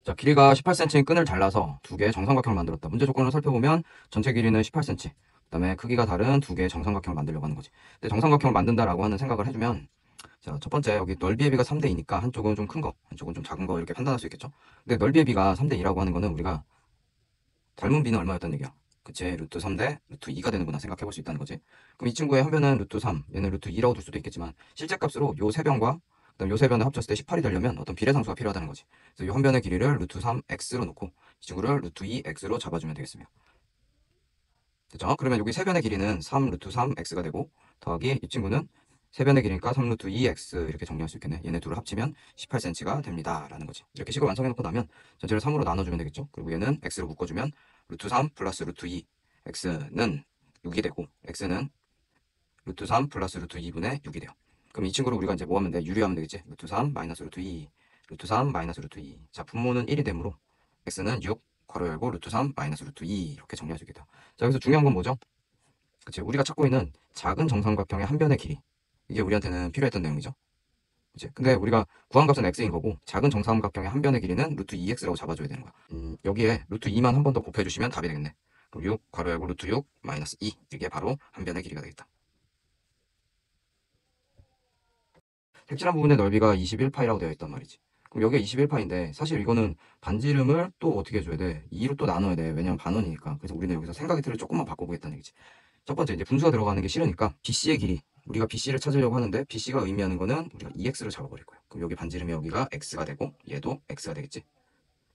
자, 길이가 18cm인 끈을 잘라서 두 개의 정삼각형을 만들었다. 문제 조건을 살펴보면 전체 길이는 18cm, 그 다음에 크기가 다른 두 개의 정삼각형을 만들려고 하는 거지. 근데 정삼각형을 만든다라고 하는 생각을 해주면, 자, 첫 번째 여기 넓이의 비가 3대 2니까 한쪽은 좀 큰 거, 한쪽은 좀 작은 거 이렇게 판단할 수 있겠죠. 근데 넓이의 비가 3대 2라고 하는 거는 우리가 닮은 비는 얼마였다는 얘기야. 그치? 루트 3 대 루트 2가 되는구나 생각해 볼 수 있다는 거지. 그럼 이 친구의 한 변은 루트 3, 얘는 루트 2라고 둘 수도 있겠지만 실제 값으로 요 세 변과 그다음 요 세 변을 합쳤을 때 18이 되려면 어떤 비례상수가 필요하다는 거지. 그래서 요 한 변의 길이를 루트 3x로 놓고 이 친구를 루트 2x로 잡아주면 되겠습니다. 됐죠? 그러면 여기 세 변의 길이는 3 루트 3x가 되고 더하기 이 친구는 세 변의 길이니까 3 루트 2x 이렇게 정리할 수 있겠네. 얘네 둘을 합치면 18cm가 됩니다. 라는 거지. 이렇게 식을 완성해 놓고 나면 전체를 3으로 나눠주면 되겠죠. 그리고 얘는 x로 묶어주면 루트 3 플러스 루트 2 x는 6이 되고 x는 루트 3 플러스 루트 2분의 6이 돼요. 그럼 이 친구를 우리가 이제 뭐 하면 돼? 유리하면 되겠지. 루트 3 마이너스 루트 2 루트 3 마이너스 루트 2. 자, 분모는 1이 되므로 x는 6 괄호 열고 루트 3 마이너스 루트 2 이렇게 정리할 수 있겠다. 자, 여기서 중요한 건 뭐죠? 그치, 우리가 찾고 있는 작은 정삼각형의 한 변의 길이, 이게 우리한테는 필요했던 내용이죠. 그치? 근데 우리가 구한 값은 x인 거고 작은 정삼각형의 한 변의 길이는 루트 2x라고 잡아줘야 되는 거야. 여기에 루트 2만 한 번 더 곱해주시면 답이 되겠네. 그럼 6 괄호 열고 루트 6 마이너스 2, 이게 바로 한 변의 길이가 되겠다. 색칠한 부분의 넓이가 21파이라고 되어 있단 말이지. 그럼 여기가 21파인데 사실 이거는 반지름을 또 어떻게 해줘야 돼? 2로 또 나눠야 돼. 왜냐면 반원이니까. 그래서 우리는 여기서 생각의 틀을 조금만 바꿔보겠다는 얘기지. 첫 번째 이제 분수가 들어가는 게 싫으니까 BC의 길이, 우리가 BC를 찾으려고 하는데 BC가 의미하는 거는 우리가 EX를 잡아버릴 거야. 그럼 여기 반지름이 여기가 X가 되고 얘도 X가 되겠지.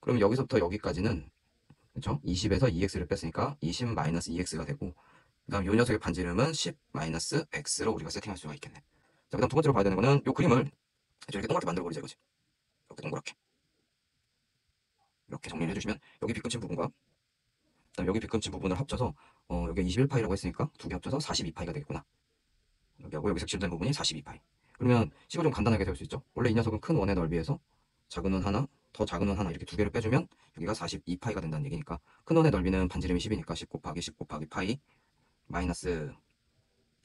그럼 여기서부터 여기까지는 그렇죠? 20에서 EX를 뺐으니까 20 마이너스 EX가 되고 그 다음 요 녀석의 반지름은 10 마이너스 X로 우리가 세팅할 수가 있겠네. 자, 그 다음 두 번째로 봐야 되는 거는 요 그림을 이렇게 동그랗게 만들어버리자 이거지. 이렇게 동그랗게 이렇게 정리를 해주시면 여기 빗끝인 부분과 그다음 여기 빗끝인 부분을 합쳐서 여기 21파이라고 했으니까 두 개 합쳐서 42파이가 되겠구나. 여기하고 여기 색칠된 부분이 42파이. 그러면 식을 좀 간단하게 세울 수 있죠. 원래 이 녀석은 큰 원의 넓이에서 작은 원 하나, 더 작은 원 하나 이렇게 두 개를 빼주면 여기가 42파이가 된다는 얘기니까 큰 원의 넓이는 반지름이 10이니까 10 곱하기 10 곱하기 파이 마이너스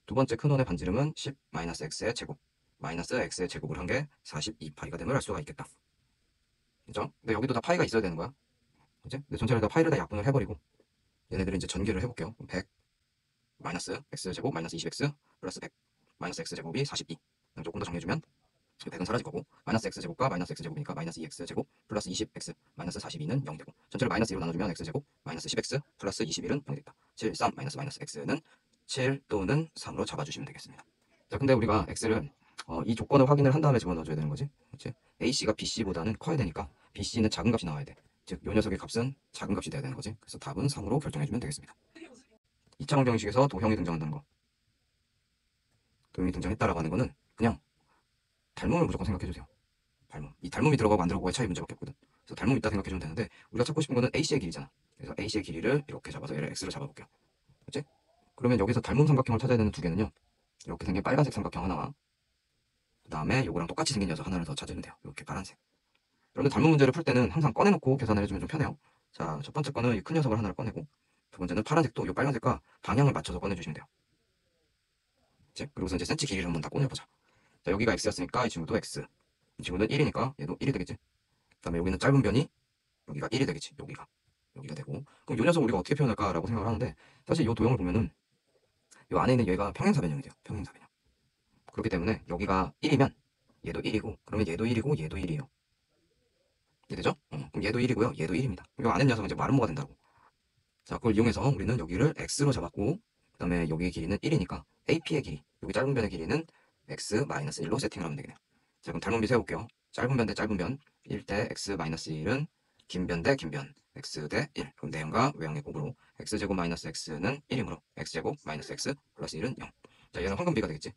두 번째 큰 원의 반지름은 10 마이너스 x의 제곱 마이너스 x의 제곱을 한 게 42파이가 됨을 알 수가 있겠다. 그죠? 근데 여기도 다 파이가 있어야 되는 거야. 그치? 근데 전체를 다 파이를 다 약분을 해버리고 얘네들을 이제 전개를 해볼게요. 100 마이너스 x제곱 마이너스 20x 플러스 100 마이너스 x제곱이 42. 조금 더 정리해주면 100은 사라질 거고 마이너스 x제곱과 마이너스 x제곱이니까 마이너스 2x제곱 플러스 20x 마이너스 42는 0이 되고 전체를 마이너스 2로 나눠주면 x제곱 마이너스 10x 플러스 21은 0이 됐다. 7, 3 마이너스 마이너스 x는 7 또는 3으로 잡아주시면 되겠습니다. 자, 근데 우리가 x를 이 조건을 확인을 한 다음에 집어넣어줘야 되는 거지. 그치? ac가 bc보다는 커야 되니까 bc는 작은 값이 나와야 돼. 즉, 요 녀석의 값은 작은 값이 돼야 되는 거지. 그래서 답은 3으로 결정해주면 되겠습니다. 2차원 방식에서 도형이 등장한다는 거. 도형이 등장했다라고 하는 거는 그냥 닮음을 무조건 생각해주세요. 닮음. 이 닮음이 들어가고 안 들어가고의 차이 문제밖에 없거든. 그래서 닮음 있다 생각해주면 되는데 우리가 찾고 싶은 거는 AC의 길이잖아. 그래서 AC의 길이를 이렇게 잡아서 얘를 X를 잡아볼게요. 그치? 그러면 여기서 닮음 삼각형을 찾아야 되는 두 개는요. 이렇게 생긴 빨간색 삼각형 하나와 그 다음에 요거랑 똑같이 생긴 녀석 하나를 더 찾으면 돼요. 이렇게 파란색. 여러분들 닮음 문제를 풀 때는 항상 꺼내놓고 계산을 해주면 좀 편해요. 자, 첫 번째 거는 이 큰 녀석을 하나를 꺼내고 두 번째는 파란색도 이 빨간색과 방향을 맞춰서 꺼내주시면 돼요. 그치? 그리고서 이제 센치 길이를 한번 다 꺼내보자. 자, 여기가 X였으니까 이 친구도 X. 이 친구는 1이니까 얘도 1이 되겠지. 그 다음에 여기는 짧은 변이 여기가 1이 되겠지. 여기가 되고. 그럼 이 녀석 우리가 어떻게 표현할까라고 생각을 하는데 사실 이 도형을 보면은 이 안에 있는 얘가 평행사변형이 돼요. 평행사변형. 그렇기 때문에 여기가 1이면 얘도 1이고 그러면 얘도 1이고 얘도 1이에요. 이해되죠? 그럼 얘도 1이고요. 얘도 1입니다. 이 안에 녀석은 이제 마름모가 된다고. 자, 그걸 이용해서 우리는 여기를 x로 잡았고 그 다음에 여기의 길이는 1이니까 AP의 길이, 여기 짧은 변의 길이는 x-1로 세팅을 하면 되겠네요. 자, 그럼 닮은 비 세워볼게요. 짧은 변 대 짧은 변 1 대 x-1은 긴 변 대 긴 변 x 대 1. 그럼 내형과 외형의 곱으로 x제곱 마이너스 x는 1이므로 x제곱 마이너스 x 플러스 1은 0. 자, 얘는 황금비가 되겠지.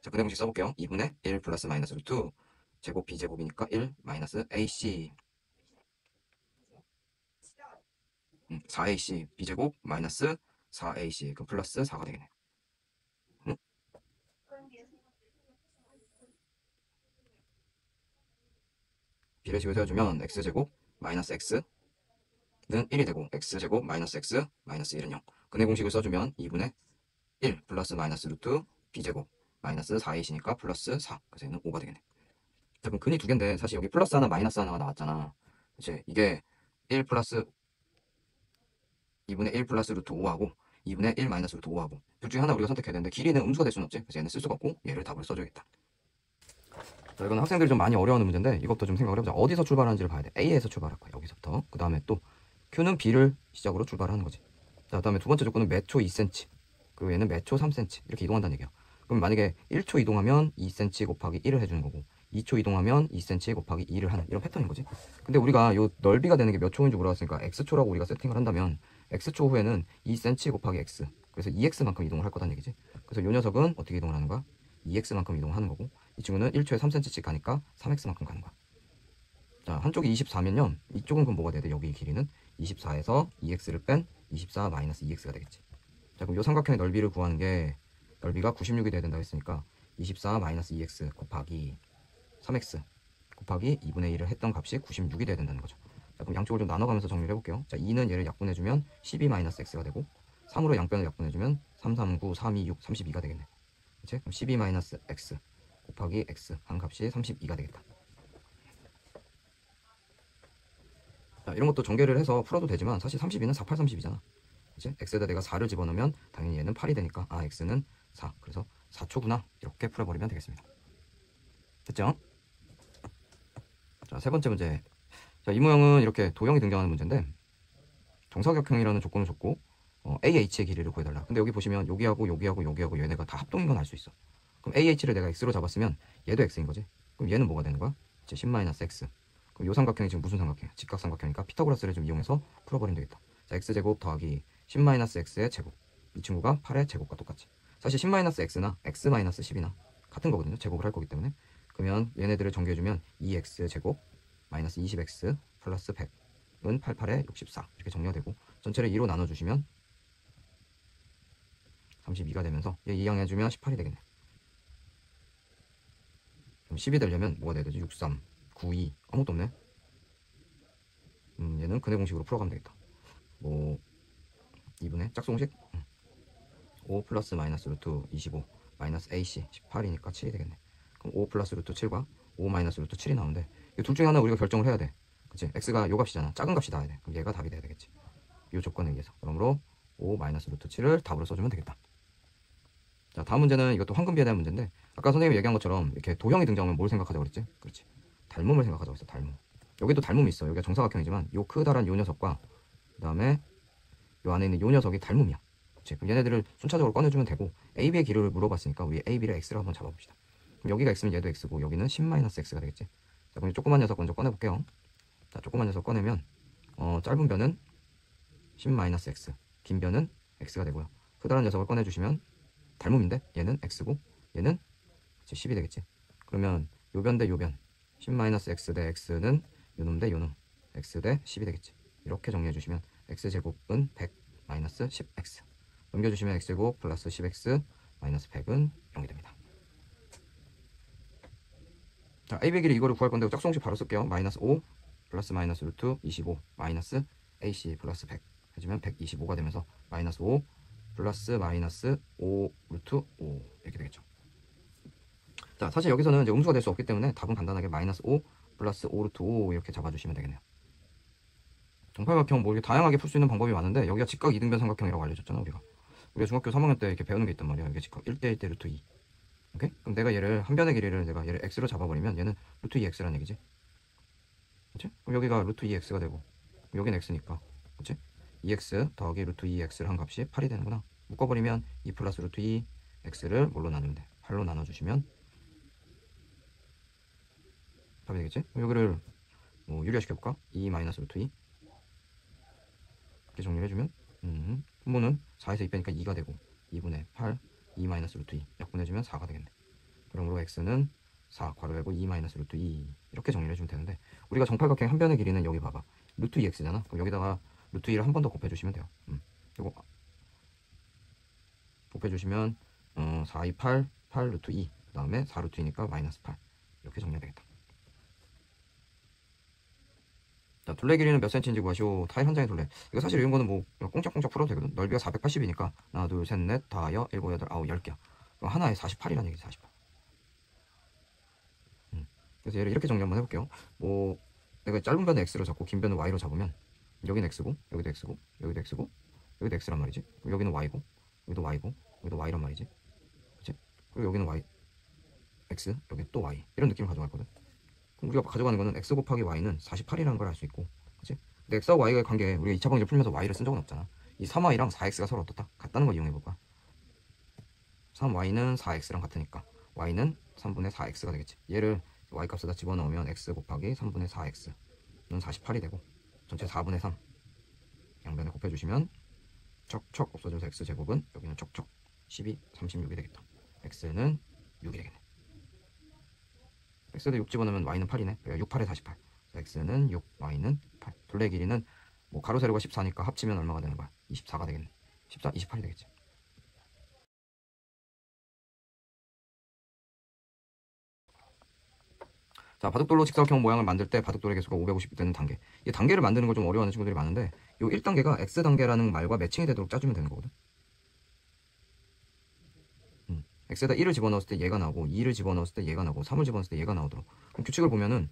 자, 근해 공식 써볼게요. 2분의 1 플러스 마이너스 루트 제곱 b제곱이니까 1 마이너스 ac 4ac b제곱 마이너스 4ac 그 플러스 4가 되겠네. 응? 비례식을 세워주면 x제곱 마이너스 x는 1이 되고 x제곱 마이너스 x 마이너스 1은 0. 근해 공식을 써주면 2분의 1 플러스 마이너스 루트 b제곱 마이너스 4ac니까 플러스 4. 그래서 얘는 5가 되겠네. 자, 그럼 근이 두 개인데 사실 여기 플러스 하나 마이너스 하나가 나왔잖아. 이제 이게 1 플러스 2분의 1 플러스 루트 5하고 2분의 1 마이너스 루트 5하고 둘 중에 하나 우리가 선택해야 되는데 길이는 음수가 될 수는 없지. 그래서 얘는 쓸 수가 없고 얘를 답으로 써줘야겠다. 자, 이거는 학생들이 좀 많이 어려워하는 문제인데 이것도 좀 생각을 해보자. 어디서 출발하는지를 봐야 돼. A에서 출발할 거야. 여기서부터. 그 다음에 또 Q는 B를 시작으로 출발하는 거지. 자, 그 다음에 두 번째 조건은 매초 2cm. 그리고 얘는 매초 3cm. 이렇게 이동한다는 얘기야. 그럼 만약에 1초 이동하면 2cm 곱하기 1을 해주는 거고 2초 이동하면 2cm 곱하기 2를 하는 이런 패턴인 거지. 근데 우리가 요 넓이가 되는 게 몇 초인지 물어봤으니까 x초라고 우리가 세팅을 한다면 x초 후에는 2cm 곱하기 x. 그래서 2x만큼 이동을 할 거다는 얘기지. 그래서 요 녀석은 어떻게 이동을 하는 거야? 2x만큼 이동을 하는 거고 이 친구는 1초에 3cm씩 가니까 3x만큼 가는 거야. 자, 한쪽이 24면요. 이쪽은 그럼 뭐가 돼야 돼? 여기 길이는 24에서 2x를 뺀 24 마이너스 2x가 되겠지. 자, 그럼 요 삼각형의 넓이를 구하는 게 넓이가 96이 돼야 된다 했으니까 24 마이너스 2x 곱하기 3x 곱하기 2분의 1을 했던 값이 96이 돼야 된다는 거죠. 자, 그럼 양쪽을 좀 나눠가면서 정리를 해볼게요. 자, 2는 얘를 약분해주면 12 마이너스 x가 되고 3으로 양변을 약분해주면 3, 3, 9, 3, 2, 6, 32가 되겠네. 그치? 그럼 12 마이너스 x 곱하기 x 한 값이 32가 되겠다. 자, 이런 것도 전개를 해서 풀어도 되지만 사실 32는 4, 8, 30이잖아. 그치? x에다 내가 4를 집어넣으면 당연히 얘는 8이 되니까 아 x는 4. 그래서 4초구나. 이렇게 풀어버리면 되겠습니다. 됐죠? 자, 세 번째 문제. 자, 이 모형은 이렇게 도형이 등장하는 문제인데 정사각형이라는 조건을 줬고 AH의 길이를 구해달라. 근데 여기 보시면 여기하고 여기하고 여기하고 얘네가 다 합동인 건 알 수 있어. 그럼 AH를 내가 x로 잡았으면 얘도 x인 거지. 그럼 얘는 뭐가 되는 거야? 이제 10-x. 그럼 요 삼각형이 지금 무슨 삼각형이야? 직각삼각형이니까 피타고라스를 좀 이용해서 풀어버리면 되겠다. 자, x제곱 더하기 10-x의 제곱. 이 친구가 8의 제곱과 똑같지. 사실 10-x나 x-10이나 같은 거거든요. 제곱을 할 거기 때문에. 그러면 얘네들을 정리해주면 2x제곱 마이너스 20x 플러스 100은 88에 64 이렇게 정리가 되고 전체를 2로 나눠주시면 32가 되면서 얘 2항 해주면 18이 되겠네. 그럼 10이 되려면 뭐가 돼야 되지? 63, 92 아무것도 없네. 얘는 근해 공식으로 풀어가면 되겠다. 뭐 2분의 짝수공식 5 플러스 마이너스 루트 25 마이너스 AC 18이니까 7이 되겠네. 그럼 5 플러스 루트 7과 5 마이너스 루트 7이 나오는데 이 둘 중에 하나 우리가 결정을 해야 돼. 그치? x가 요 값이잖아. 작은 값이 나와야 돼. 그럼 얘가 답이 돼야 되겠지. 이 조건에 의해서. 그러므로 5 마이너스 루트 7을 답으로 써주면 되겠다. 자, 다음 문제는 이것도 황금비에 대한 문제인데 아까 선생님이 얘기한 것처럼 이렇게 도형이 등장하면 뭘 생각하자고 그랬지? 그렇지. 닮음을 생각하자고 했어. 닮음. 여기도 닮음이 있어. 여기가 정사각형이지만 요 크다란 요 녀석과 그 다음에 요 안에 있는 요 녀석이 닮음이야. 그렇지. 그럼 얘네들을 순차적으로 꺼내주면 되고 AB의 길이를 물어봤으니까 우리 AB를 x로 한번 잡아봅시다. 그럼 여기가 x면 얘도 x고 여기는 10-x가 되겠지. 자, 그럼 이 조그만 녀석 먼저 꺼내볼게요. 자, 조그만 녀석 꺼내면 짧은 변은 10-x, 긴 변은 x가 되고요. 크다란 녀석을 꺼내주시면 닮음인데 얘는 x고 얘는 10이 되겠지. 그러면 요변 대 요변 10-x 대 x는 요놈 대 요놈 x 대 10이 되겠지. 이렇게 정리해 주시면 x제곱은 100 마이너스 10x 넘겨주시면 x제곱 플러스 10x 마이너스 100은 0이 됩니다. 자, a 배길이 이거를 구할 건데 짝수공식 바로 쓸게요. 마이너스 5 플러스 마이너스 루트 25 마이너스 ac 플러스 100 해주면 125가 되면서 마이너스 5 플러스 마이너스 5 루트 5 이렇게 되겠죠. 자, 사실 여기서는 이제 음수가 될 수 없기 때문에 답은 간단하게 마이너스 5 플러스 5 루트 5 이렇게 잡아주시면 되겠네요. 정팔각형 뭐 이렇게 다양하게 풀 수 있는 방법이 많은데 여기가 직각 이등변 삼각형이라고 알려줬잖아. 우리가 중학교 3학년 때 이렇게 배우는 게 있단 말이야. 이게 직각 1대 1대 루트 2. 오케이? 그럼 내가 얘를 한 변의 길이를 내가 얘를 x로 잡아버리면 얘는 루트 2x라는 얘기지. 그치? 그럼 여기가 루트 2x가 되고 여기는 x니까 그치? 2x 더하기 루트 2x를 한 값이 8이 되는구나. 묶어버리면 2 플러스 루트 2 x를 뭘로 나누면 돼? 8로 나눠주시면 답이 되겠지? 그럼 여기를 뭐 유리화시켜볼까? 2 마이너스 루트 2 이렇게 정리를 해주면 분모는 4에서 2 빼니까 2가 되고 2분의 8 2 마이너스 루트 2 약분해주면 4가 되겠네. 그러므로 x는 4 괄호 열고 2 마이너스 루트 2 이렇게 정리를 해주면 되는데 우리가 정팔각형 한 변의 길이는 여기 봐봐 루트 2x잖아. 그럼 여기다가 루트 2를 한 번 더 곱해주시면 돼요. 이거 곱해주시면 4, 2, 8 8 루트 2 그 다음에 4 루트 2니까 마이너스 8 이렇게 정리가 되겠다. 자, 둘레 길이는 몇 cm인지 구하시오. 타일 한 장의 둘레. 이거 사실 이런 거는 뭐 꽁짝꽁짝 풀어도 되거든. 넓이가 480이니까 하나 둘 셋 넷 다여 일곱 여덟 아홉 10개야. 그럼 하나에 48이라는 얘기지. 48. 그래서 얘를 이렇게 정리 한번 해볼게요. 뭐 내가 짧은 변은 x로 잡고 긴 변은 y로 잡으면 여기는 x고 여기도 x고 여기도 x고 여기도 x란 말이지. 여기는 y고 여기도 y고 여기도 y란 말이지. 그치? 그리고 여기는 y x 여기 또 y 이런 느낌을 가져갔거든. 그럼 우리가 가져가는 거는 x 곱하기 y는 48이라는 걸 알 수 있고, 그치? 근데 x하고 y의 관계 우리가 2차 방정식 풀면서 y를 쓴 적은 없잖아. 이 3y랑 4x가 서로 어떻다? 같다는 걸 이용해 볼까? 3y는 4x랑 같으니까 y는 3분의 4x가 되겠지. 얘를 y 값에다 집어넣으면 x 곱하기 3분의 4x는 48이 되고 전체 4분의 3 양변에 곱해주시면 척척 없어져서 x제곱은 여기는 척척 12, 36이 되겠다. x는 6이 되겠네. x에다 6 집어넣으면 y는 8이네. 그러니까 6, 8에 48. x는 6, y는 8. 둘레의 길이는 뭐 가로 세로가 14니까 합치면 얼마가 되는 거야? 24가 되겠네. 14, 28이 되겠지. 자, 바둑돌로 직사각형 모양을 만들 때 바둑돌의 개수가 550이 되는 단계. 이 단계를 만드는 걸 좀 어려워하는 친구들이 많은데 이 1단계가 x단계라는 말과 매칭이 되도록 짜주면 되는 거거든. x에다 1을 집어넣었을 때 얘가 나오고 2를 집어넣었을 때 얘가 나오고 3을 집어넣었을 때 얘가 나오도록. 그럼 규칙을 보면은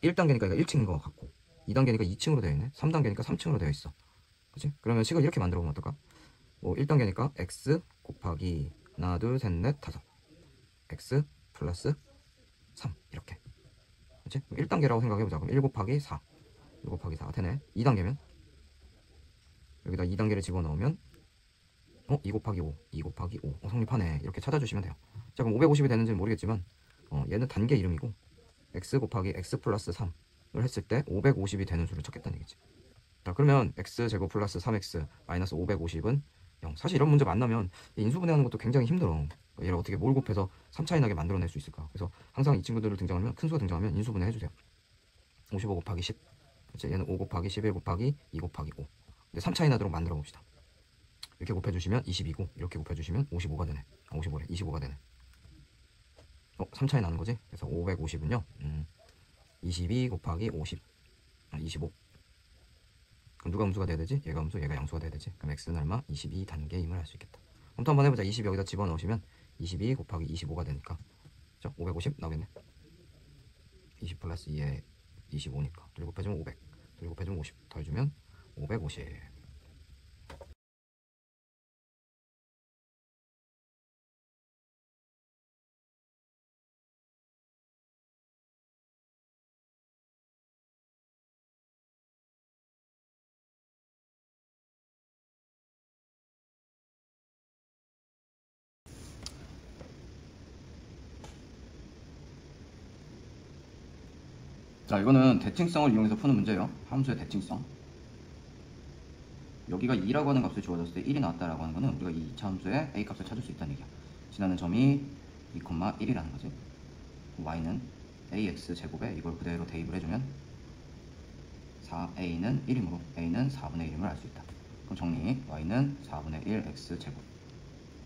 1단계니까 1층인 것 같고 2단계니까 2층으로 되어 있네. 3단계니까 3층으로 되어 있어. 그치? 그러면 식을 이렇게 만들어 보면 어떨까? 뭐 1단계니까 x 곱하기 하나 둘 셋 넷 다섯 x 플러스 3 이렇게. 그치? 1단계라고 생각해보자. 그럼 1 곱하기 4 1 곱하기 4가 되네. 2단계면 여기다 2단계를 집어넣으면 2 곱하기 5 2 곱하기 5 성립하네. 이렇게 찾아주시면 돼요. 자, 그럼 550이 되는지는 모르겠지만 얘는 단계 이름이고 x 곱하기 x 플러스 3을 했을 때 550이 되는 수를 찾겠다는 얘기지. 자, 그러면 x제곱 플러스 3x 마이너스 550은 0. 사실 이런 문제 만나면 인수분해하는 것도 굉장히 힘들어. 얘를 어떻게 뭘 곱해서 3차이 나게 만들어낼 수 있을까. 그래서 항상 이 친구들을 등장하면 큰 수가 등장하면 인수분해 해주세요. 55 곱하기 10. 그치? 얘는 5 곱하기 11 곱하기 2 곱하기 5. 근데 3차이 나도록 만들어 봅시다. 이렇게 곱해주시면 20이고 이렇게 곱해주시면 55가 되네. 55래. 25가 되네. 3차이 나는 거지? 그래서 550은요 22 곱하기 50 25. 그럼 누가 음수가 돼야 되지? 얘가 음수, 얘가 양수가 돼야 되지. 그럼 x는 얼마? 22단계임을 알 수 있겠다. 그럼 또 한번 해보자. 20 여기다 집어넣으시면 22 곱하기 25가 되니까 550 나오겠네. 20 플러스 2에 25니까 둘 곱해주면 500 둘 곱해주면 50 더해주면 550. 자, 이거는 대칭성을 이용해서 푸는 문제예요. 함수의 대칭성. 여기가 2라고 하는 값을 주어졌을 때 1이 나왔다라고 하는 거는 우리가 이 2차 함수의 a 값을 찾을 수 있다는 얘기야. 지나는 점이 2,1이라는 거지. y는 ax 제곱에 이걸 그대로 대입을 해주면 4a는 1이므로 a는 4분의 1임을 알 수 있다. 그럼 정리. y는 4분의 1 x 제곱.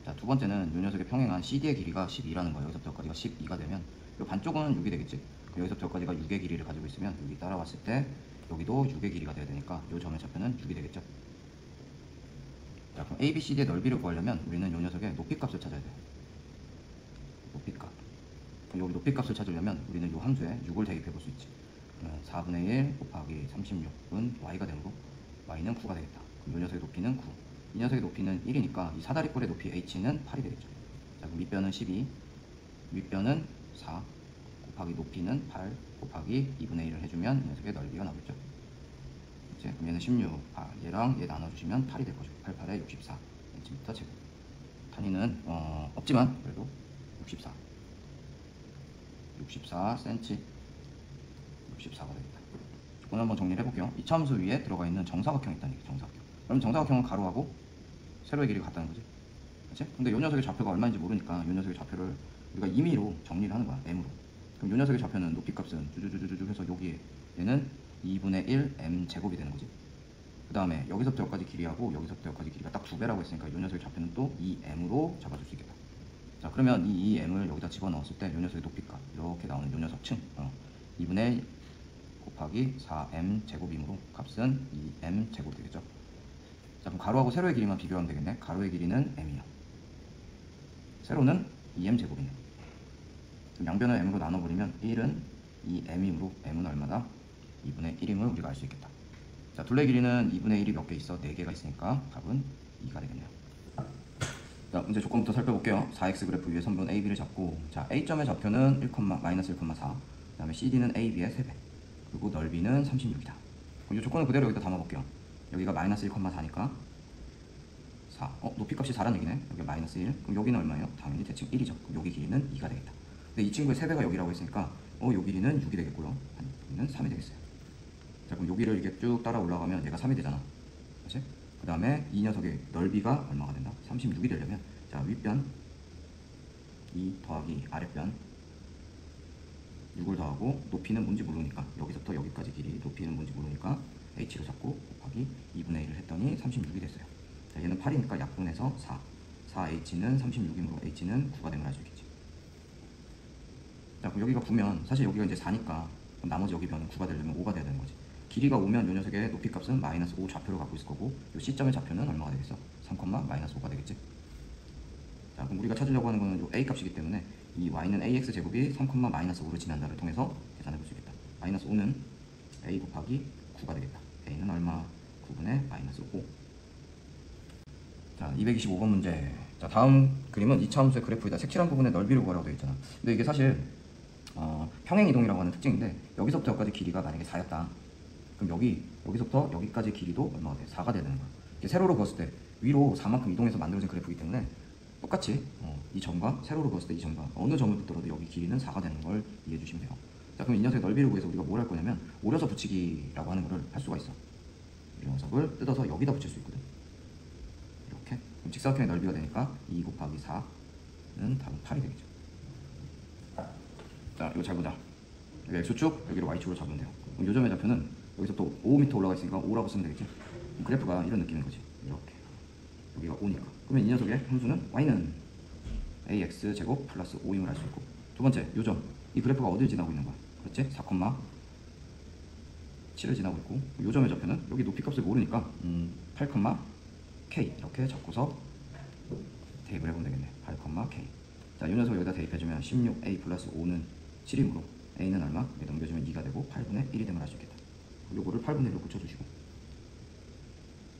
자, 두 번째는 이 녀석의 평행한 CD의 길이가 12라는 거예요. 여기서부터 여기까지가 12가 되면 이 반쪽은 6이 되겠지. 여기서부터 여기까지가 6의 길이를 가지고 있으면 여기 따라왔을 때 여기도 6의 길이가 돼야 되니까 이 점의 좌표는 6이 되겠죠. 자, 그럼 ABCD의 넓이를 구하려면 우리는 이 녀석의 높이값을 찾아야 돼. 높이값. 그럼 여기 높이값을 찾으려면 우리는 이 함수에 6을 대입해 볼 수 있지. 그러면 4분의 1 곱하기 36은 y가 되므로 y는 9가 되겠다. 그럼 이 녀석의 높이는 9. 이 녀석의 높이는 1이니까 이 사다리꼴의 높이 h는 8이 되겠죠. 자, 그럼 밑변은 12, 윗변은 4 곱하기 높이는 8 곱하기 2분의 1을 해주면 이 녀석의 넓이가 나오겠죠. 그치? 그럼 얘는 16, 얘랑 얘 나눠주시면 8이 될 거죠. 8, 8에 64 cm 제곱. 단위는 없지만 그래도 64 cm 64가 되겠다. 오늘 한번 정리를 해볼게요. 이차 함수 위에 들어가 있는 정사각형이 있다는 얘기. 정사각형. 그럼 정사각형은 가로하고 세로의 길이가 같다는 거지. 그치? 근데 이 녀석의 좌표가 얼마인지 모르니까 이 녀석의 좌표를 우리가 임의로 정리를 하는 거야. m으로. 그럼 이 녀석의 좌표는 높이값은 쭈쭈쭈쭈쭈 해서 여기에 얘는 2분의 1 m 제곱이 되는 거지. 그 다음에 여기서부터 여기까지 길이하고 여기서부터 여기까지 길이가 딱 2배라고 했으니까 이 녀석의 좌표는 또 2m으로 잡아줄 수 있겠다. 자, 그러면 이 2m을 여기다 집어넣었을 때 이 녀석의 높이값 이렇게 나오는 이 녀석 층 2분의 1 곱하기 4m 제곱이므로 값은 2m 제곱 되겠죠. 자, 그럼 가로하고 세로의 길이만 비교하면 되겠네. 가로의 길이는 m이야. 세로는 2m 제곱이네. 그럼 양변을 m으로 나눠버리면 1은 2m이므로 m은 얼마다? 2분의 1임을 우리가 알 수 있겠다. 자, 둘레 길이는 2분의 1이 몇 개 있어? 4개가 있으니까 답은 2가 되겠네요. 자, 문제 조건부터 살펴볼게요. 4x 그래프 위에 선분 AB를 잡고, 자, A점의 좌표는 1,-1,4, 그 다음에 CD는 AB의 3배, 그리고 넓이는 36이다. 그럼 이 조건을 그대로 여기다 담아볼게요. 여기가 마이너스 1,4니까 4. 높이값이 4란 얘기네. 여기 마이너스 1. 그럼 여기는 얼마예요? 당연히 대칭 1이죠. 그럼 여기 길이는 2가 되겠다. 근데 이 친구의 3배가 여기라고 했으니까 요 길이는 6이 되겠고요. 여기는 3이 되겠어요. 자, 그럼 여기를 이렇게 쭉 따라 올라가면 얘가 3이 되잖아. 그렇지? 그 다음에 이 녀석의 넓이가 얼마가 된다? 36이 되려면, 자, 윗변 2 더하기 아랫변 6을 더하고, 높이는 뭔지 모르니까 여기서부터 여기까지 길이 높이는 뭔지 모르니까 h를 잡고 곱하기 2분의 1을 했더니 36이 됐어요. 자, 얘는 8이니까 약분해서 4. 4h는 36이므로 h는 9가 됨을 알 수 있겠지. 자, 그럼 여기가 9면 사실 여기가 이제 4니까 그럼 나머지 여기 변은 9가 되려면 5가 돼야 되는 거지. 길이가 5면 이 녀석의 높이값은 마이너스 5 좌표를 갖고 있을 거고, 이 C점의 좌표는 얼마가 되겠어? 3, 마이너스 5가 되겠지. 자, 그럼 우리가 찾으려고 하는 거는 이 A 값이기 때문에 이 y는 ax 제곱이 3, 마이너스 5를 지난다를 통해서 계산해 볼 수 있겠다. 마이너스 5는 a 곱하기 9가 되겠다. a는 얼마? 9분의 마이너스 5. 자, 225번 문제. 자, 다음 그림은 2차 함수의 그래프에다 색칠한 부분의 넓이를 구하라고 되어 있잖아. 근데 이게 사실 평행이동이라고 하는 특징인데, 여기서부터 여기까지 길이가 만약에 4였다. 그럼 여기서부터 여기까지 길이도 얼마가 돼? 4가 되는 거야. 이게 세로로 그었을 때 위로 4만큼 이동해서 만들어진 그래프이기 때문에 똑같이 이 점과 세로로 그었을 때 이 점과 어느 점을 붙더라도 여기 길이는 4가 되는 걸 이해해 주시면 돼요. 자, 그럼 이 녀석의 넓이를 구해서 우리가 뭘 할 거냐면 오려서 붙이기라고 하는 거를 할 수가 있어. 이 녀석을 뜯어서 여기다 붙일 수 있거든. 이렇게. 그럼 직사각형의 넓이가 되니까 2 곱하기 4는 답은 8이 되겠죠. 자, 이거 잘 보자. 여기 X축, 여기를 Y축으로 잡으면 돼요. 그럼 요 점의 좌표는 여기서 또 5m 올라가 있으니까 5라고 쓰면 되겠지. 그럼 그래프가 이런 느낌인 거지. 이렇게. 여기가 5니까. 그러면 이 녀석의 함수는 Y는 ax 제곱 플러스 5임을 알 수 있고, 두 번째 요점, 이 그래프가 어딜 지나고 있는 거야? 그렇지? 4, 7을 지나고 있고, 요점의 좌표는 여기 높이값을 모르니까 8, k 이렇게 잡고서 대입을 해보면 되겠네. 8, k. 자, 이 녀석 여기다 대입해주면 16a 플러스 5는 7이므로 a는 얼마? 여기 넘겨주면 2가 되고 8분의 1이 됨을 알 수 있겠다. 요거를 8분의 1로 붙여주시고,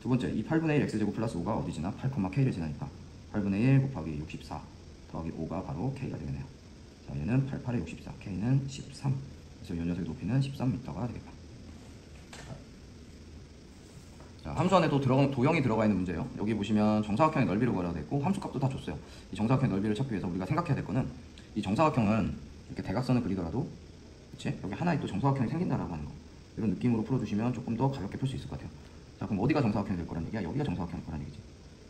두 번째, 이 8분의 1 x제곱 플러스 5가 어디 지나? 8, k를 지나니까 8분의 1 곱하기 64 더하기 5가 바로 k가 되겠네요. 자, 얘는 88에 64, k는 13. 그래서 이 녀석의 높이는 13m가 되겠다. 자, 함수 안에 또 도형이 들어가 있는 문제예요. 여기 보시면 정사각형의 넓이를 구하라고 되어 있고 함수값도 다 줬어요. 이 정사각형의 넓이를 찾기 위해서 우리가 생각해야 될 거는, 이 정사각형은 이렇게 대각선을 그리더라도, 그치? 여기 하나에 또 정사각형이 생긴다라고 하는 거. 이런 느낌으로 풀어주시면 조금 더 가볍게 풀 수 있을 것 같아요. 자, 그럼 어디가 정사각형이 될 거란 얘기야? 여기가 정사각형일 거란 얘기지.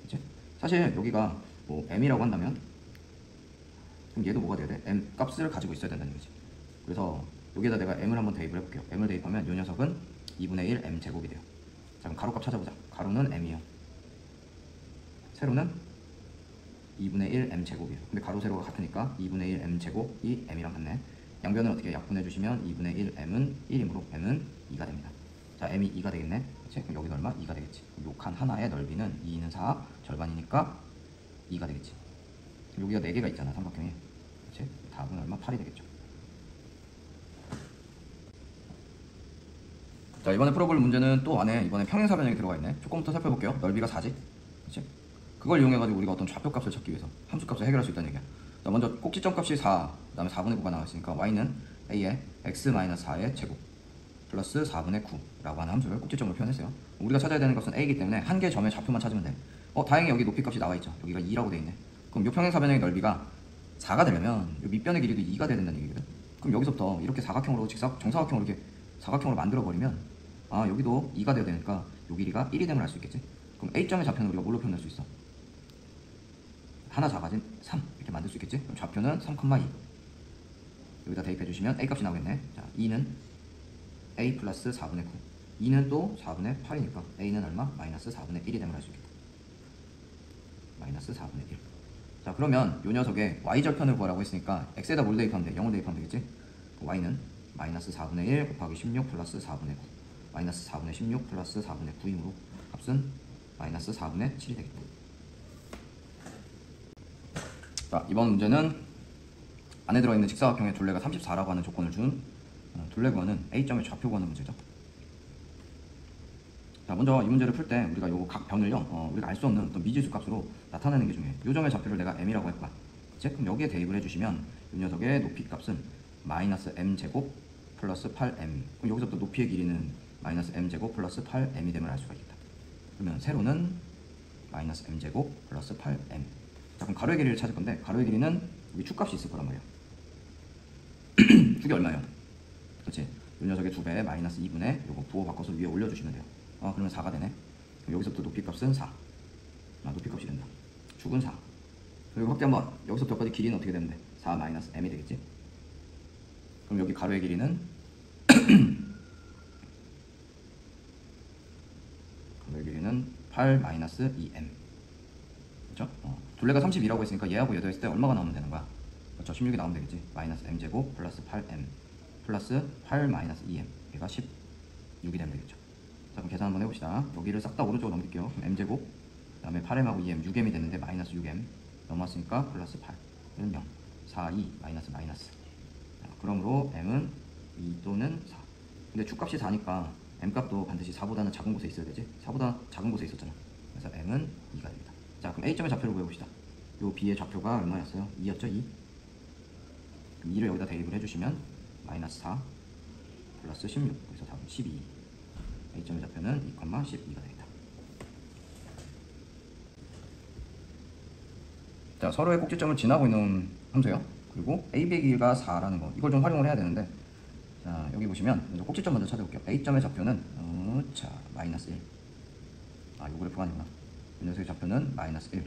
그치? 사실 여기가 뭐 m이라고 한다면, 그럼 얘도 뭐가 돼야 돼? m 값을 가지고 있어야 된다는 얘기지. 그래서 여기에다 내가 m을 한번 대입을 해볼게요. m을 대입하면 이 녀석은 2분의 1 m 제곱이 돼요. 자, 그럼 가로값 찾아보자. 가로는 m이요. 세로는 2분의 1 m 제곱이에요. 근데 가로 세로가 같으니까 2분의 1 m 제곱이 m이랑 같네. 양변을 어떻게 약분해 주시면 2분의 1 m은 1이므로 m은 2가 됩니다. 자, m이 2가 되겠네. 그치? 그럼 여기는 얼마? 2가 되겠지. 요 칸 하나의 넓이는 2는 4, 절반이니까 2가 되겠지. 여기가 4개가 있잖아, 삼각형에. 그치? 답은 얼마? 8이 되겠죠. 자, 이번에 풀어볼 문제는 또 안에 이번에 평행사 변형이 들어가 있네. 조금부터 살펴볼게요. 넓이가 4지? 그치? 그걸 이용해가지고 우리가 어떤 좌표값을 찾기 위해서 함수값을 해결할 수 있다는 얘기야. 자, 먼저 꼭지점값이 4, 그 다음에 4분의 9가 나왔으니까 y는 a의 x-4의 제곱 플러스 4분의 9라고 하는 함수를 꼭지점으로 표현했어요. 우리가 찾아야 되는 것은 a이기 때문에 한 개의 점의 좌표만 찾으면 돼. 다행히 여기 높이값이 나와있죠. 여기가 2라고 돼 있네. 그럼 요 평행사 변형의 넓이가 4가 되려면 요 밑변의 길이도 2가 돼야 된다는 얘기거든. 그럼 여기서부터 이렇게 사각형으로 정사각형으로 이렇게 사각형으로 만들어 버리면, 아, 여기도 2가 돼야 되니까 요 길이가 1이 됨을 알 수 있겠지. 그럼 a점의 좌표는 우리가 뭘로 표현할 수 있어? 하나 작아진 3 이렇게 만들 수 있겠지. 그럼 좌표는 3, 2 여기다 대입해 주시면 a 값이 나오겠네. 자, 2는 a 플러스 4분의 9, 2는 또 4분의 8이니까 a는 얼마? 마이너스 4분의 1이 됨을 알 수 있겠다. 마이너스 4분의 1. 자, 그러면 요 녀석의 y절편을 구하라고 했으니까 x에다 뭘 대입하면 돼? 0을 대입하면 되겠지. y는 마이너스 4분의 1 곱하기 16 플러스 4분의 9, 마이너스 4분의 16 플러스 4분의 9이므로 값은 마이너스 4분의 7이 되겠다. 자, 이번 문제는 안에 들어있는 직사각형의 둘레가 34라고 하는 조건을 준 둘레 구하는 A점의 좌표 구하는 문제죠. 자, 먼저 이 문제를 풀 때 우리가 요 각 변을요, 우리가 알 수 없는 어떤 미지수 값으로 나타내는 게 중요해요. 요 점의 좌표를 내가 m이라고 했다. 그럼 여기에 대입을 해주시면 이 녀석의 높이 값은 마이너스 m제곱 플러스 8m. 그럼 여기서부터 높이의 길이는 마이너스 m제곱 플러스 8m이 됨을 알 수가 있겠다. 그러면 세로는 마이너스 m제곱 플러스 8m. 자, 그럼 가로의 길이를 찾을 건데 가로의 길이는 여기 축값이 있을 거란 말이야. 축이 얼마예요? 그렇지? 이 녀석의 2배 마이너스 2분의 요거 부호 바꿔서 위에 올려주시면 돼요. 그러면 4가 되네. 여기서부터 높이 값은 4. 높이 값이 된다. 축은 4. 그리고 확대 한번. 여기서부터 여기까지 길이는 어떻게 되면 돼? 4 마이너스 m이 되겠지? 그럼 여기 가로의 길이는 가로의 길이는 8 마이너스 2m. 그렇죠? 둘레가 32라고 했으니까 얘하고 얘도 했을 때 얼마가 나오면 되는 거야? 그렇죠? 16이 나오면 되겠지? 마이너스 m제곱 플러스 8m 플러스 8 마이너스 2m. 얘가 16이 되면 되겠죠? 자, 그럼 계산 한번 해봅시다. 여기를 싹 다 오른쪽으로 넘길게요. 그럼 m제곱, 그 다음에 8m하고 2m, 6m이 됐는데 마이너스 6m 넘어왔으니까 플러스 8, 이는 0, 4, 2, 마이너스 마이너스. 자, 그러므로 m은 2 또는 4. 근데 축값이 4니까 m값도 반드시 4보다는 작은 곳에 있어야 되지. 4보다 작은 곳에 있었잖아. 그래서 m은 2가 됩니다. 자, 그럼 A점의 좌표를 구해봅시다. 요 B의 좌표가 얼마였어요? 2였죠? 2. 그럼 2를 여기다 대입을 해주시면 마이너스 4 플러스 16, 그래서 답은 12. A점의 좌표는 2,12가 되겠다. 자, 서로의 꼭지점을 지나고 있는 함수예요. 그리고 AB의 길이가 4라는 거, 이걸 좀 활용을 해야 되는데, 자, 여기 보시면 먼저 꼭지점 먼저 찾아볼게요. A점의 좌표는 자, 마이너스 1. 요 그래프가 아니구나. 이 녀석의 좌표는 마이너스 1.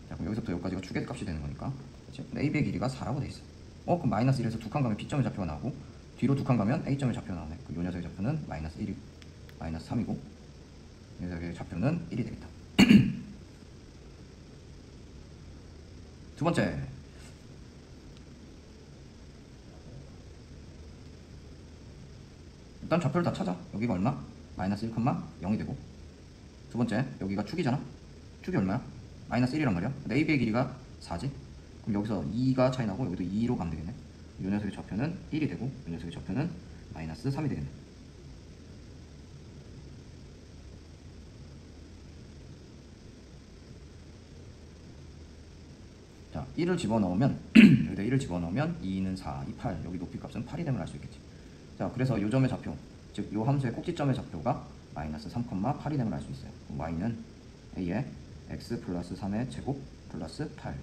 자, 그럼 여기서부터 여기까지가 축의 값이 되는 거니까, 그렇지? AB의 길이가 4라고 돼 있어. 그럼 마이너스 1에서 두 칸 가면 B점의 좌표가 나오고, 뒤로 두 칸 가면 A점의 좌표가 나오네. 그럼 이 녀석의 좌표는 마이너스 1이고, 마이너스 3이고, 이 녀석의 좌표는 1이 되겠다. 두 번째. 일단 좌표를 다 찾아. 여기가 얼마? 마이너스 1,0이 되고. 두 번째, 여기가 축이잖아. 축이 얼마야? 마이너스 1이란 말이야. 근데 AB의 길이가 4지. 그럼 여기서 2가 차이 나고 여기도 2로 가면 되겠네. 이 녀석의 좌표는 1이 되고 이 녀석의 좌표는 마이너스 3이 되겠네. 자, 1을 집어넣으면 여기다 1을 집어넣으면 2는 4, 2, 8. 여기 높이 값은 8이 됨을 알 수 있겠지. 자, 그래서 이 점의 좌표, 즉 이 함수의 꼭지점의 좌표가 마이너스 3,8이 됨을 알 수 있어요. 그럼 y는 a의 x 플러스 3의 제곱 플러스 8.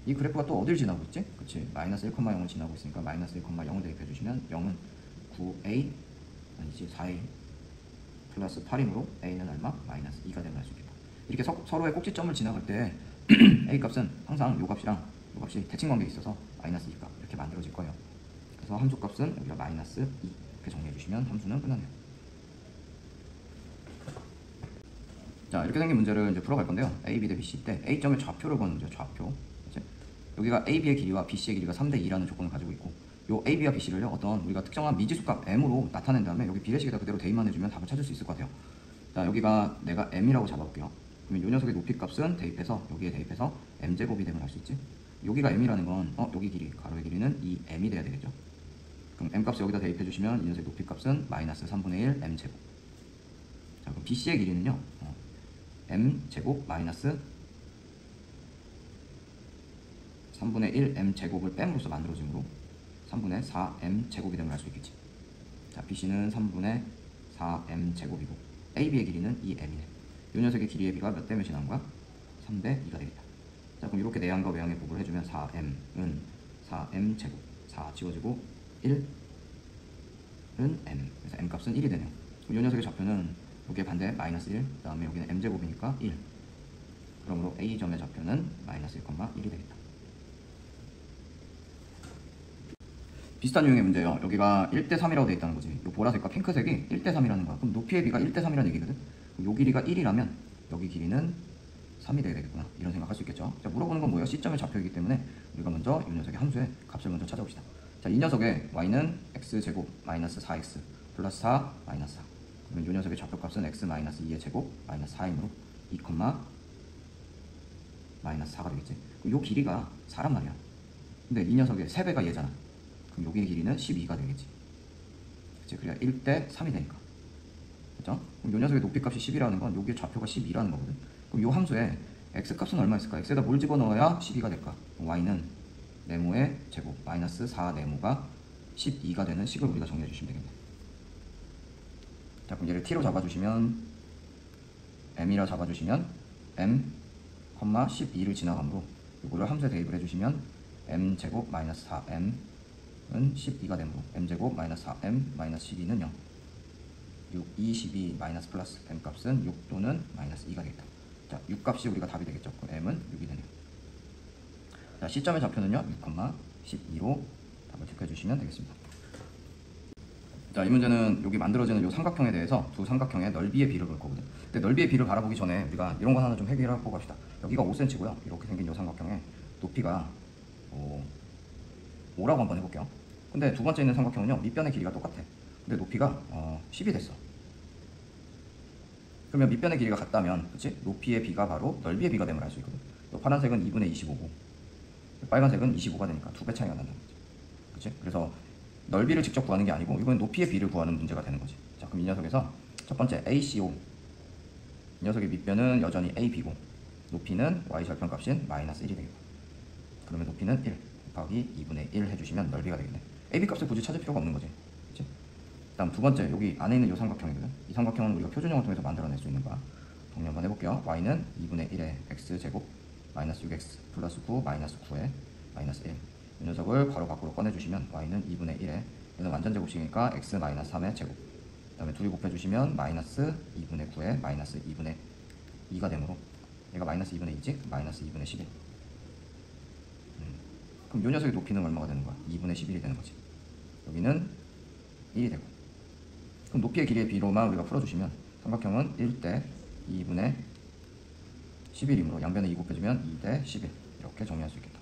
이 그래프가 또 어딜 지나고 있지? 그치? 마이너스 1,0을 지나고 있으니까 마이너스 1,0을 대입해주시면 0은 9a 아니지 4a 플러스 8이므로 a는 얼마? 마이너스 2가 됨을 알 수 있겠다. 이렇게 서로의 꼭지점을 지나갈 때 a 값은 항상 요 값이랑 요 값이 대칭 관계에 있어서 마이너스 2값 이렇게 만들어질 거예요. 그래서 함수 값은 여기가 마이너스 2 이렇게 정리해주시면 함수는 끝나네요. 자, 이렇게 생긴 문제를 이제 풀어갈 건데요. a, b 대 b, c 때 a점의 좌표를 구하는 문제예요. 좌표. 그치? 여기가 ab의 길이와 bc의 길이가 3대 2라는 조건을 가지고 있고, 요 ab와 bc를요 어떤 우리가 특정한 미지수값 m으로 나타낸 다음에 여기 비례식에다 그대로 대입만 해주면 답을 찾을 수 있을 것 같아요. 자, 여기가 내가 m이라고 잡아볼게요. 그러면 요 녀석의 높이 값은 대입해서 여기에 대입해서 m제곱이 됨을 알 수 있지. 여기가 m이라는 건 여기 길이, 가로의 길이는 이 m이 돼야 되겠죠. 그럼 m 값을 여기다 대입해 주시면 이 녀석의 높이 값은 마이너스 3분의 1 m제곱. 자, 그럼 bc의 길이는요 m제곱 마이너스 3분의 1 m제곱을 뺨으로써 만들어지므로 3분의 4 m제곱이 됨을 알 수 있겠지. 자, bc는 3분의 4 m제곱이고 ab의 길이는 2m이네. 이 녀석의 길이의 비가 몇 대 몇이 나온 거야? 3대 2가 되겠다. 자, 그럼 이렇게 내항과 외항의 곱을 해주면 4m은 4m제곱 4 지워지고 1은 m. 그래서 m 값은 1이 되네요. 그럼 이 녀석의 좌표는 여기에 반대 마이너스 1, 그 다음에 여기는 m제곱이니까 1. 그러므로 a점의 좌표는 마이너스 1,1이 되겠다. 비슷한 유형의 문제예요. 여기가 1대 3이라고 되어 있다는 거지. 이 보라색과 핑크색이 1대 3이라는 거야. 그럼 높이의 비가 1대 3이라는 얘기거든. 요 길이가 1이라면 여기 길이는 3이 돼야 되겠구나. 이런 생각할 수 있겠죠. 자, 물어보는 건 뭐예요? C점의 좌표이기 때문에 우리가 먼저 이 녀석의 함수의 값을 먼저 찾아봅시다. 자, 이 녀석의 y는 x제곱 마이너스 4x 플러스 4 마이너스 4. 그러면 이 녀석의 좌표값은 x 마이너스 2의 제곱 마이너스 4이므로 2, 마이너스 4가 되겠지. 그럼 이 길이가 4란 말이야. 근데 이 녀석의 3배가 얘잖아. 그럼 여기 길이는 12가 되겠지. 그치? 그래야 1대 3이 되니까. 그죠? 그럼 요 녀석의 높이 값이 10이라는 건 여기 좌표가 12라는 거거든. 그럼 요 함수에 x 값은 얼마 있을까? x에다 뭘 집어넣어야 12가 될까? y는 네모의 제곱 마이너스 4 네모가 12가 되는 식을 우리가 정리해 주시면 되겠네. 자, 그럼 얘를 t로 잡아주시면 m이라 잡아주시면 m, 12를 지나가므로 이거를 함수에 대입을 해주시면 m제곱 마이너스 4m은 12가 되므로 m제곱 마이너스 4m 마이너스 12는 0. 6, 2, 12 마이너스 플러스 m 값은 6 또는 마이너스 2가 되겠다. 자, 6 값이 우리가 답이 되겠죠. 그럼 m은 6이 되네요. 자, 시점의 좌표는요 6, 12로 답을 체크해 주시면 되겠습니다. 자, 이 문제는 여기 만들어지는 이 삼각형에 대해서 두 삼각형의 넓이의 비를 볼 거거든요. 근데 넓이의 비를 바라보기 전에 우리가 이런 거 하나 좀 해결하고 갑시다. 여기가 5cm고요. 이렇게 생긴 이 삼각형의 높이가 5라고 한번 해볼게요. 근데 두 번째 있는 삼각형은요 밑변의 길이가 똑같아. 근데 높이가 10이 됐어. 그러면 밑변의 길이가 같다면, 그치? 높이의 비가 바로 넓이의 비가 됨을 알 수 있거든. 파란색은 2분의 25고 빨간색은 25가 되니까 2배 차이가 난다는 거지. 그치? 그래서 넓이를 직접 구하는 게 아니고 이건 높이의 비를 구하는 문제가 되는 거지. 자, 그럼 이 녀석에서 첫 번째 ACO, 이 녀석의 밑변은 여전히 AB고 높이는 y 절편 값인 마이너스 1이 되겠다. 그러면 높이는 1 곱하기 2분의 1 해주시면 넓이가 되겠네. AB 값을 굳이 찾을 필요가 없는 거지. 그치? 다음 두 번째, 여기 안에 있는 이 삼각형이거든. 이 삼각형은 우리가 표준형을 통해서 만들어낼 수 있는 거야. 정리 한번 해볼게요. y는 2분의 1에 x제곱 마이너스 6x 플러스 9 마이너스 9에 마이너스 1. 이 녀석을 괄호 밖으로 꺼내주시면 y는 2분의 1에 얘는 완전 제곱식이니까 x 마이너스 3의 제곱. 그 다음에 둘이 곱해주시면 마이너스 2분의 9에 마이너스 2분의 2가 되므로 얘가 마이너스 2분의 2지? 마이너스 2분의 11. 그럼 이 녀석의 높이는 얼마가 되는 거야? 2분의 11이 되는 거지. 여기는 1이 되고. 그럼 높이의 길이의 비로만 우리가 풀어주시면 삼각형은 1대 2분의 11이므로 양변에 2 곱해주면 2대 11 이렇게 정리할 수 있겠다.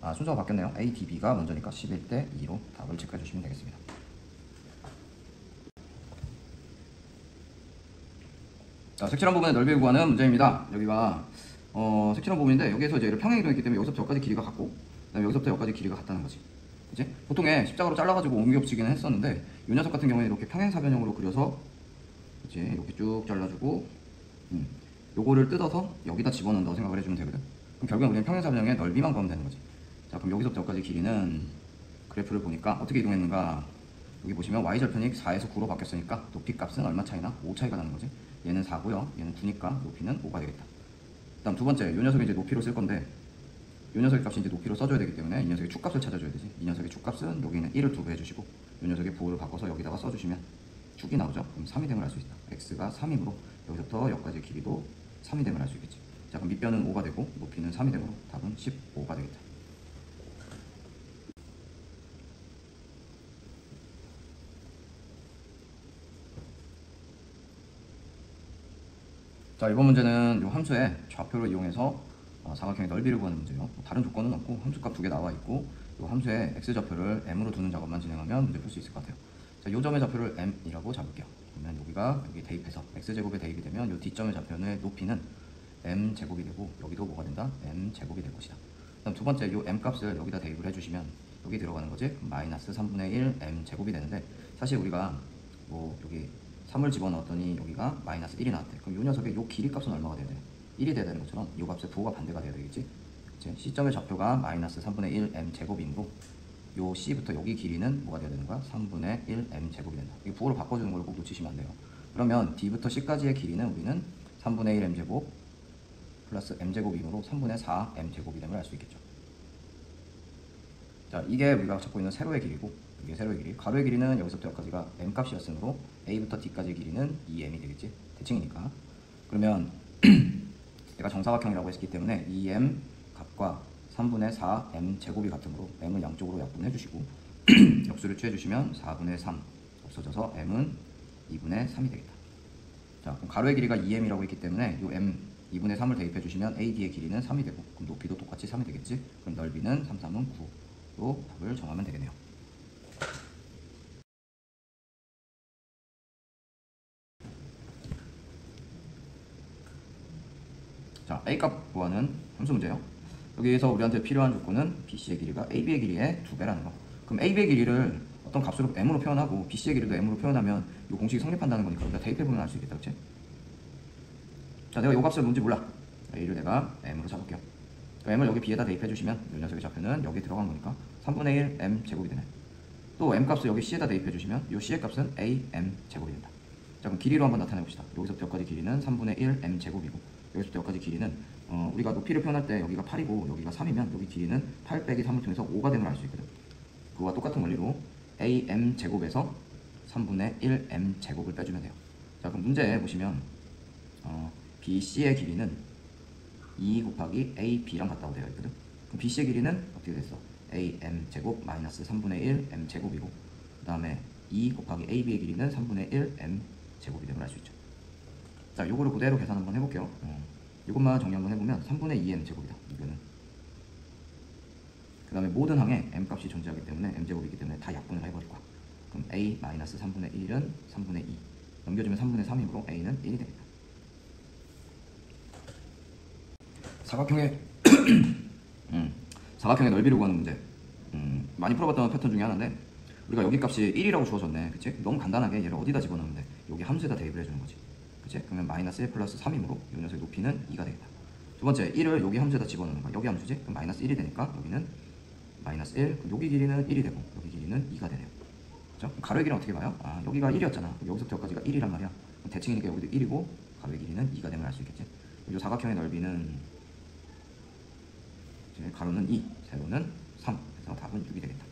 아, 순서가 바뀌었네요. A, D, B가 먼저니까 11대 2로 답을 체크해 주시면 되겠습니다. 자, 색칠한 부분의 넓이를 구하는 문제입니다. 여기가 색칠한 부분인데 여기에서 이제 얘를 평행이 되어 있기 때문에 여기서부터 여기까지 길이가 같고 그다음에 여기서부터 여기까지 길이가 같다는 거지. 그치? 보통에 십자가로 잘라가지고 옮겨붙이기는 했었는데 이 녀석 같은 경우에 이렇게 평행사변형으로 그려서 그치? 이렇게 쭉 잘라주고 요거를 뜯어서 여기다 집어넣는다고 생각을 해주면 되거든. 그럼 결국엔 우리는 평행사변형의 넓이만 구하면 되는 거지. 자, 그럼 여기서부터 여기까지 길이는 그래프를 보니까 어떻게 이동했는가. 여기 보시면 y절편이 4에서 9로 바뀌었으니까 높이 값은 얼마 차이나? 5 차이가 나는 거지. 얘는 4고요. 얘는 9니까 높이는 5가 되겠다. 그 다음 두 번째, 이 녀석이 이제 높이로 쓸 건데 이 녀석의 값이 이제 높이로 써줘야 되기 때문에 이 녀석의 축값을 찾아줘야 되지. 이 녀석의 축값은 여기는 1을 두배 해주시고 이 녀석의 부호를 바꿔서 여기다가 써주시면 축이 나오죠. 그럼 3이 됨을 알 수 있다. x가 3이므로 여기서부터 여기까지 길이도 3이 됨을 알 수 있겠지. 자, 그럼 밑변은 5가 되고 높이는 3이 되므로 답은 15가 되겠다. 자, 이번 문제는 이 함수의 좌표를 이용해서 사각형의 넓이를 구하는 문제예요. 다른 조건은 없고 함수값 두 개 나와 있고 이 함수의 x좌표를 m으로 두는 작업만 진행하면 문제 풀 수 있을 것 같아요. 자, 이 점의 좌표를 m이라고 잡을게요. 그러면 여기 대입해서 x제곱에 대입이 되면 이 뒷점의 좌표의 높이는 m제곱이 되고 여기도 뭐가 된다? m제곱이 될 것이다. 그다음 두 번째 이 m값을 여기다 대입을 해주시면 여기 들어가는 거지. 마이너스 3분의 1 m제곱이 되는데 사실 우리가 뭐 여기 3을 집어넣었더니 여기가 마이너스 1이 나왔대. 그럼 이 녀석의 요 길이 값은 얼마가 돼야 돼? 1이 돼야 되는 것처럼 이 값의 부호가 반대가 돼야 되겠지? 그치? C점의 좌표가 마이너스 3분의 1 m제곱이므로 요 C부터 여기 길이는 뭐가 돼야 되는 거야? 3분의 1 m제곱이 된다. 이 부호를 바꿔주는 걸 꼭 놓치시면 안 돼요. 그러면 D부터 C까지의 길이는 우리는 3분의 1 m제곱 플러스 m제곱이므로 3분의 4 m제곱이 됨을 알 수 있겠죠. 자, 이게 우리가 찾고 있는 세로의 길이고 이게 세로의 길이, 가로의 길이는 여기서부터 여기까지가 m값이었으므로 a부터 d까지의 길이는 2m이 되겠지. 대칭이니까. 그러면 얘가 정사각형이라고 했기 때문에 2m 값과 3분의 4 m 제곱이 같으므로 m은 양쪽으로 약분해 주시고 역수를 취해 주시면 4분의 3 없어져서 m은 2분의 3이 되겠다. 자, 그럼 가로의 길이가 2m이라고 했기 때문에 이 m 2분의 3을 대입해 주시면 AD의 길이는 3이 되고 그럼 높이도 똑같이 3이 되겠지. 그럼 넓이는 3, 3은 9로 답을 정하면 되겠네요. 자, A값 구하는 함수 문제예요. 여기에서 우리한테 필요한 조건은 BC의 길이가 AB의 길이의 2배라는 거. 그럼 AB의 길이를 어떤 값으로 m으로 표현하고 BC의 길이도 m으로 표현하면 이 공식이 성립한다는 거니까 우리가 대입해보면 알 수 있겠다. 그치? 자, 내가 이 값을 뭔지 몰라. A를 내가 m으로 잡을게요. m을 여기 b에다 대입해주시면 이 녀석의 좌표는 여기 들어간 거니까 3분의 1 m 제곱이 되네. 또 m 값을 여기 c에다 대입해주시면 이 c의 값은 a m 제곱이 된다. 자, 그럼 길이로 한번 나타내봅시다. 여기서부터 여기까지 길이는 3분의 1 m 제곱이고 여기서부터 여기까지 길이는 우리가 높이를 표현할 때 여기가 8이고 여기가 3이면 여기 길이는 8 빼기 3을 통해서 5가 됨을 알 수 있거든. 그거와 똑같은 원리로 am 제곱에서 3분의 1 m 제곱을 빼주면 돼요. 자, 그럼 문제에 보시면 BC의 길이는 2 곱하기 AB랑 같다고 되어 있거든. 그럼 BC의 길이는 어떻게 됐어? AM 제곱 마이너스 3분의 1 M 제곱이고 그 다음에 2 곱하기 AB의 길이는 3분의 1 M 제곱이 됨을 알 수 있죠. 자, 요거를 그대로 계산 한번 해볼게요. 이것만 정리 한번 해보면 3분의 2M 제곱이다. 이거는. 그 다음에 모든 항에 M 값이 존재하기 때문에 M 제곱이기 때문에 다 약분을 해버릴 거야. 그럼 A 마이너스 3분의 1은 3분의 2 넘겨주면 3분의 3이므로 A는 1이 되겠다. 사각형의 사각형의 넓이를 구하는 문제. 많이 풀어봤던 패턴 중에 하나인데 우리가 여기 값이 1이라고 주어졌네. 그치? 너무 간단하게 얘를 어디다 집어넣으면 돼? 여기 함수에다 대입을 해주는 거지. 그치? 그러면 마이너스 1 플러스 3이므로 이 녀석의 높이는 2가 되겠다. 두 번째, 1을 여기 함수에다 집어넣는 거야. 여기 함수지? 그럼 마이너스 1이 되니까 여기는 마이너스 1, 그럼 여기 길이는 1이 되고 여기 길이는 2가 되네요. 그죠? 가로의 길이는 어떻게 봐요? 아, 여기가 1이었잖아. 여기서부터 여기까지가 1이란 말이야. 대칭이니까 여기도 1이고 가로의 길이는 2가 됨을 알 수 있겠지? 이 사각형의 넓이는 가로는 2, 세로는 3. 그래서 답은 6이 되겠다.